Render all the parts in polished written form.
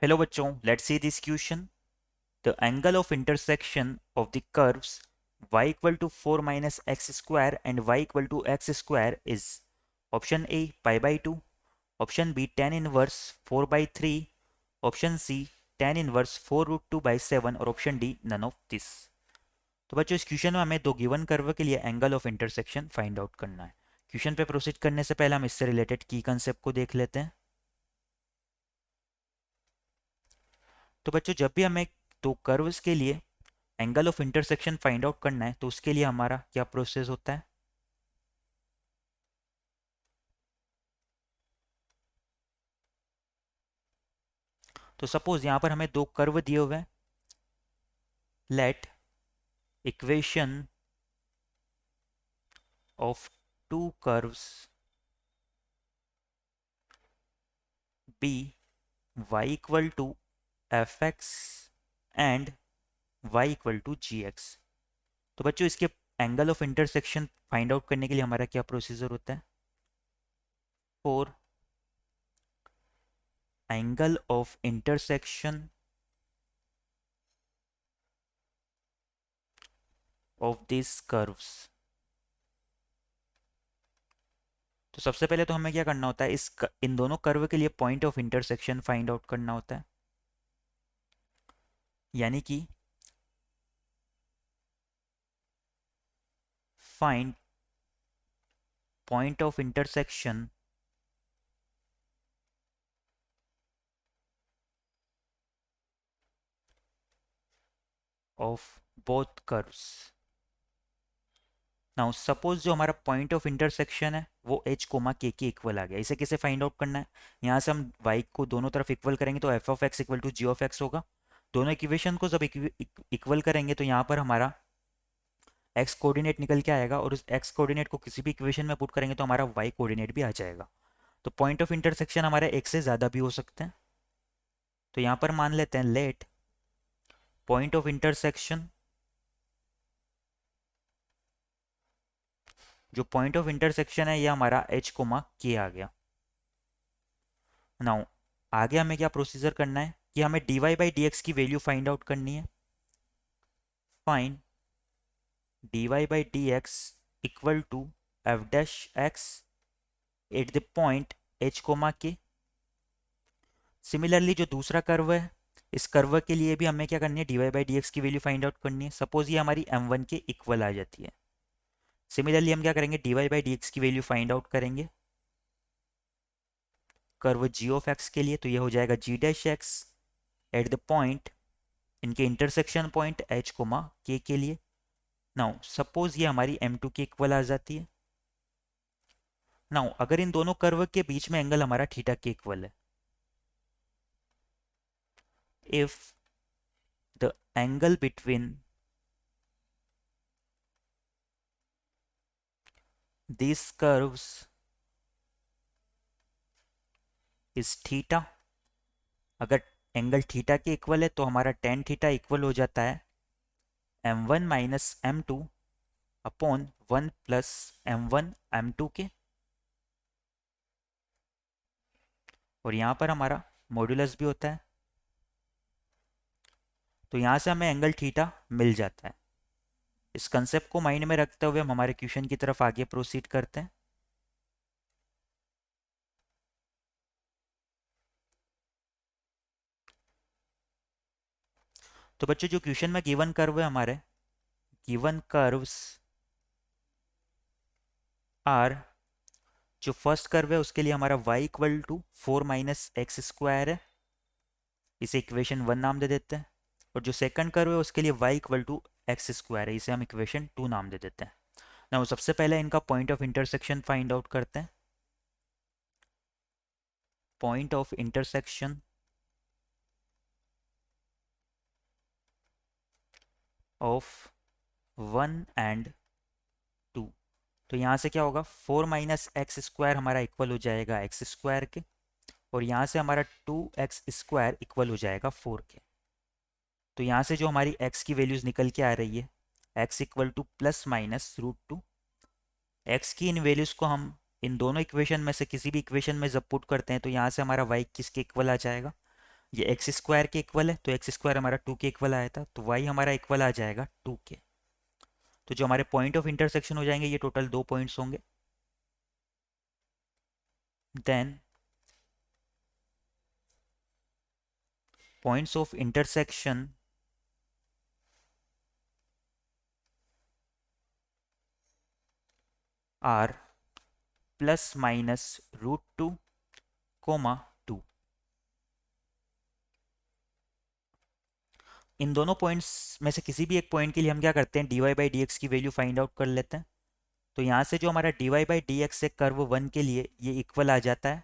Hello बच्चों, let's see this question. The angle of intersection of the curves y equal to 4 minus x square and y equal to x square is option A pi by 2, option B tan inverse 4 by 3, option C tan inverse 4 root 2 by 7 और option D none of this. तो बच्चों इस question में हमें दो given curve के लिए angle of intersection find out करना है. क्वेश्चन पे प्रोसीड करने से पहले हम इससे रिलेटेड की कंसेप्ट को देख लेते हैं. तो बच्चों जब भी हमें दो कर्व्स के लिए angle of intersection find out करना है तो उसके लिए हमारा क्या प्रोसेस होता है. तो सपोज यहां पर हमें दो कर्व दिए हुए हैं. Let equation of two curves be y equal to F X and y equal to G X. तो बच्चों इसके angle of intersection find out करने के लिए हमारा क्या प्रोसीजर होता है. For angle of intersection of this curves. तो सबसे पहले तो हमें क्या करना होता है, इन दोनों कर्व के लिए point of intersection find out करना होता है. यानी कि find point of intersection of both curves. Now suppose जो हमारा पॉइंट ऑफ इंटरसेक्शन है वो h कोमा k के इक्वल आ गया. इसे कैसे फाइंड आउट करना है, यहाँ से हम y को दोनों तरफ इक्वल करेंगे तो f of x equal to G of X होगा. दोनों इक्वेशन को जब इक्वल करेंगे तो यहाँ पर हमारा x कोऑर्डिनेट निकल के आएगा और उस x कोऑर्डिनेट को किसी भी इक्वेशन में पुट करेंगे तो हमारा y कोऑर्डिनेट भी आ जाएगा. तो पॉइंट ऑफ इंटरसेक्शन हमारे एक से ज़्यादा भी हो सकते हैं. तो यहाँ पर मान लेते हैं लेट पॉइंट ऑफ इंटरसेक्शन, जो पॉइंट ऑफ इंटरसेक्शन है ये हमारा h कोमा k आ गया. नाउ आगे हमें क्या प्रोसीजर करना है कि हमें dy बाई डी की वैल्यू फाइंड आउट करनी है. Find dy by D equal to F dash X at the point h comma k. Similarly जो दूसरा कर्व है इस कर्व के लिए भी हमें क्या करनी है, dy बाई डी की वैल्यू फाइंड आउट करनी है. सपोज ये हमारी m1 के इक्वल आ जाती है. सिमिलरली हम क्या करेंगे, dy बाई डी की वैल्यू फाइंड आउट करेंगे कर्व g ऑफ x के लिए. तो ये हो जाएगा g dash X at the point, इनके intersection point h comma k के लिए. नाउ सपोज ये हमारी m2 के इक्वल आ जाती है. नाउ अगर इन दोनों कर्व के बीच में एंगल हमारा थीटा के इक्वल है, if the angle between these curves is theta, अगर एंगल थीटा के इक्वल है तो हमारा टेन थीटा इक्वल हो जाता है m1 minus m2 upon 1 plus m1 m2 के. और यहाँ पर हमारा मॉड्यूलस भी होता है. तो यहाँ से हमें एंगल थीटा मिल जाता है. इस कंसेप्ट को माइंड में रखते हुए हम हमारे क्वेश्चन की तरफ आगे प्रोसीड करते हैं. तो बच्चों जो क्वेश्चन में गिवन कर्व है हमारे, गिवन कर्व्स आर, जो फर्स्ट कर्व है उसके लिए हमारा y equal to 4 minus X square है, इसे इक्वेशन 1 नाम दे देते हैं. और जो सेकंड कर्व है उसके लिए y equal to X square है, इसे हम इक्वेशन 2 नाम दे देते हैं. ना सबसे पहले इनका point of intersection find out करते हैं. Point of intersection of 1 and 2. तो यहाँ से क्या होगा, 4 माइनस एक्स स्क्वायर हमारा इक्वल हो जाएगा एक्स स्क्वायर के, और यहाँ से हमारा 2x स्क्वायर इक्वल हो जाएगा 4 के. तो यहाँ से जो हमारी x की वैल्यूज निकल के आ रही है, x equal to plus minus root 2. X की इन वैल्यूज को हम इन दोनों इक्वेशन में से किसी भी इक्वेशन में जब पुट करते हैं तो यहाँ से हमारा y किसके इक्वल आ जाएगा, ये एक्स स्क्वायर के इक्वल है, तो एक्स स्क्वायर हमारा 2 के इक्वल आया था, तो वाई हमारा इक्वल आ जाएगा 2 के। तो जो हमारे पॉइंट ऑफ इंटरसेक्शन हो जाएंगे, ये टोटल 2 पॉइंट्स होंगे। Then points of intersection are plus minus √2, comma 2। इन दोनों पॉइंट्स में से किसी भी एक पॉइंट के लिए हम क्या करते हैं, dy बाई डी एक्स की वैल्यू फाइंड आउट कर लेते हैं। तो यहाँ से जो हमारा dy बाई डी एक्स है कर्व 1 के लिए, ये इक्वल आ जाता है।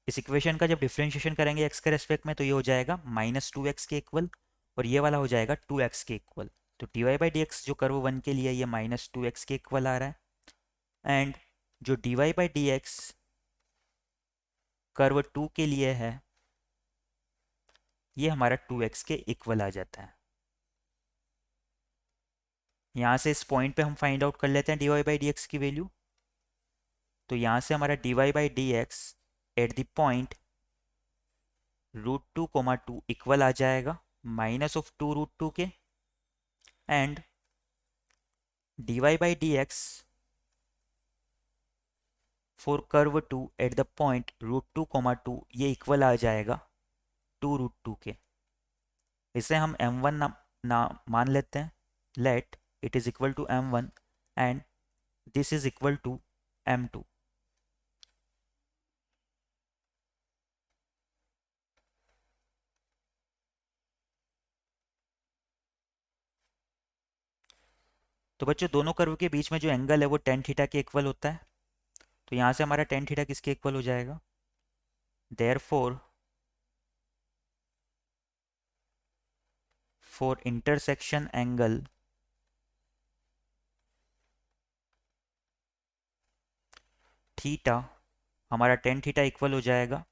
इस इक्वेशन का जब डिफ्रेंशिएशन करेंगे x के रेस्पेक्ट में, तो ये हो जाएगा -2x के इक्वल, और ये वाला हो जाएगा 2x के इक्वल। तो dy बाई डी एक्स जो कर्व 1 के लिए, ये -2x के इक्वल आ रहा है। एंड जो dy by D x curve 2 के लिए है, ये हमारा 2x के इक्वल आ जाता है। यहाँ से इस पॉइंट पे हम फाइंड आउट कर लेते हैं dy बाई डी एक्स की वैल्यू। तो यहाँ से हमारा dy by D X at the point √2, 2 equal आ जाएगा -2 √2 के। And dy by D X for curve 2 at the point √2, 2 ये इक्वल आ जाएगा 2 √2 के। इसे हम m1 ना मान लेते हैं। Let it is equal to m1 and this is equal to m2। तो बच्चों, दोनों कर्व के बीच में जो एंगल है वो tan थीटा के इक्वल होता है। तो यहाँ से हमारा tan थीटा किसके इक्वल हो जाएगा? Therefore for intersection angle theta, हमारा tan थीटा इक्वल हो जाएगा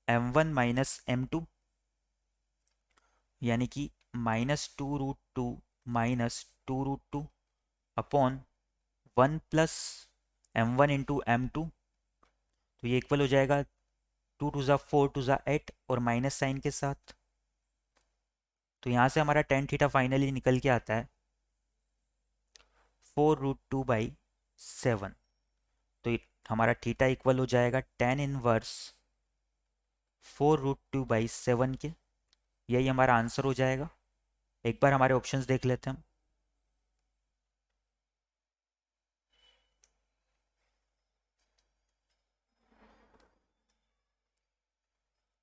m1 माइनस m2, यानी कि -2 √2 -2 √2 upon 1 plus m1 into m2। तो ये इक्वल हो जाएगा 2 टू ज़ा 4 टू ज़ा 8 और माइनस साइन के साथ। तो यहाँ से हमारा tan थीटा फाइनली निकल के आता है 4 √2/7। तो हमारा थीटा इक्वल हो जाएगा tan इनवर्स 4 √2/7 के। यही हमारा आंसर हो जाएगा। एक बार हमारे ऑप्शंस देख लेते हैं हम।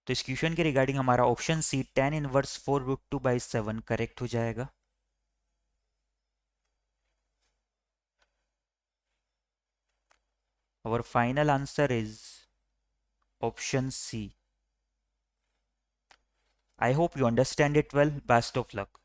तो इस क्वेश्चन के रिगार्डिंग हमारा option C tan inverse 4 √2/7 correct हो जाएगा। Our final answer is option C. I hope you understand it well. Best of luck.